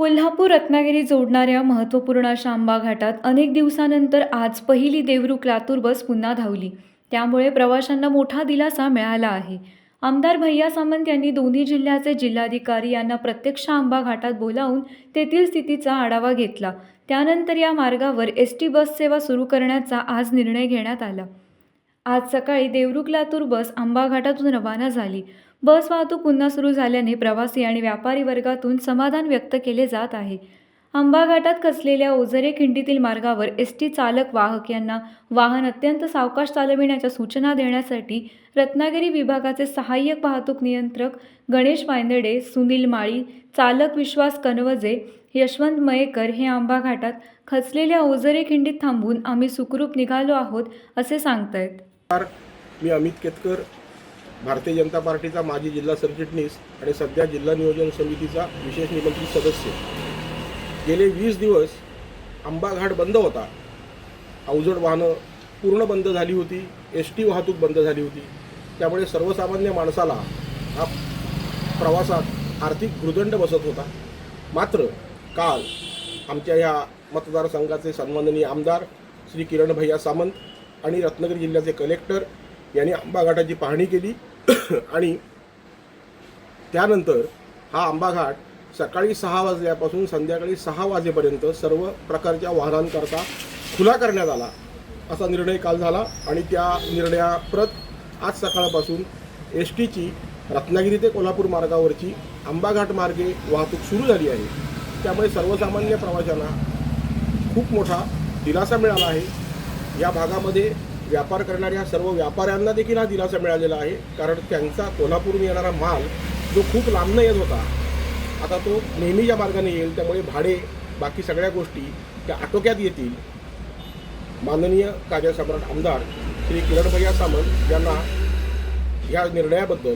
कोल्हापूर रत्नागिरी जोडणाऱ्या महत्त्वपूर्ण अशा आंबा घाटात अनेक दिवसानंतर आज पहिली देवरुख लातूर बस पुन्हा धावली। त्यामुळे प्रवाशांना मोठा दिलासा मिळाला आहे। आमदार भैया सामंत यांनी दोन्ही जिल्ह्याचे जिल्हाधिकारी यांना प्रत्यक्ष आंबा घाटात बोलावून तेथील स्थितीचा आढावा घेतला। त्यानंतर या मार्गावर एसटी बस सेवा सुरू करण्याचा आज निर्णय घेण्यात आला। आज सकाळी देवरुख लातूर बस आंबा घाटातून रवाना झाली। बस वाहतूक पुन्हा सुरू झाल्याने प्रवासी आणि व्यापारी वर्गातून समाधान व्यक्त केले जात आहे। आंबा घाटात खचलेल्या ओझरे खिंडीतील मार्गावर एसटी चालक वाहक यांना वाहन अत्यंत सावकाश चालविण्याच्या सूचना देण्यासाठी रत्नागिरी विभागाचे सहाय्यक वाहतूक नियंत्रक गणेश वायंदडे, सुनील माळी, चालक विश्वास कनवजे, यशवंत मयेकर हे आंबा घाटात खचलेल्या ओझरे खिंडीत थांबून आम्ही सुखरूप निघालो आहोत असे सांगतायत। मी अमित केतकर, भारतीय जनता पार्टीचा माजी जिल्हा सरचिटणीस आणि सध्या जिल्हा नियोजन समितीचा विशेष निमंत्रित सदस्य। गेले 20 दिवस आंबा घाट बंद होता। अवजड वाहनं पूर्ण बंद झाली होती, एसटी वाहतूक बंद झाली होती। त्यामुळे सर्वसामान्य माणसाला हा प्रवासात आर्थिक भुर्दंड बसत होता। मात्र काल आमच्या या मतदारसंघाचे सन्माननीय आमदार श्री किरण भैया सामंत आणि रत्नागिरी जिल्ह्याचे कलेक्टर यांनी आंबा घाटाची पाहणी केली आणि त्यानंतर हा आंबा घाट सकाळी 6 वाजल्यापासून संध्याकाळी 6 वाजेपर्यंत सर्व प्रकारच्या वाहनांकरता खुला करण्यात आला असा निर्णय काल झाला। आणि त्या निर्णयाप्रत आज सकाळपासून एसटीची रत्नागिरी ते कोल्हापूर मार्गावरची आंबा घाट मार्गे वाहतूक सुरू झाली आहे। त्यामुळे सर्वसामान्य प्रवाशांना खूप मोठा दिलासा मिळाला आहे। या भागामध्ये व्यापार करणाऱ्या सर्व व्यापाऱ्यांना देखील हा दिलासा मिळालेला आहे, कारण त्यांचा कोल्हापूरून येणारा माल जो खूप लांबनं येत होता आता तो नेहमीच्या मार्गाने येईल। त्यामुळे भाडे बाकी सगळ्या गोष्टी त्या आटोक्यात येतील। माननीय कार्यसम्राट आमदार श्री किरण भैया सामंत यांना या निर्णयाबद्दल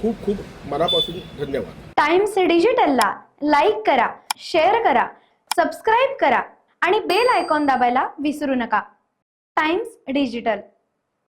खूप खूप मनापासून धन्यवाद। टाइम्स डिजिटलला लाईक करा, शेअर करा, सबस्क्राईब करा आणि बेल आयकॉन दाबायला विसरू नका। Times digital.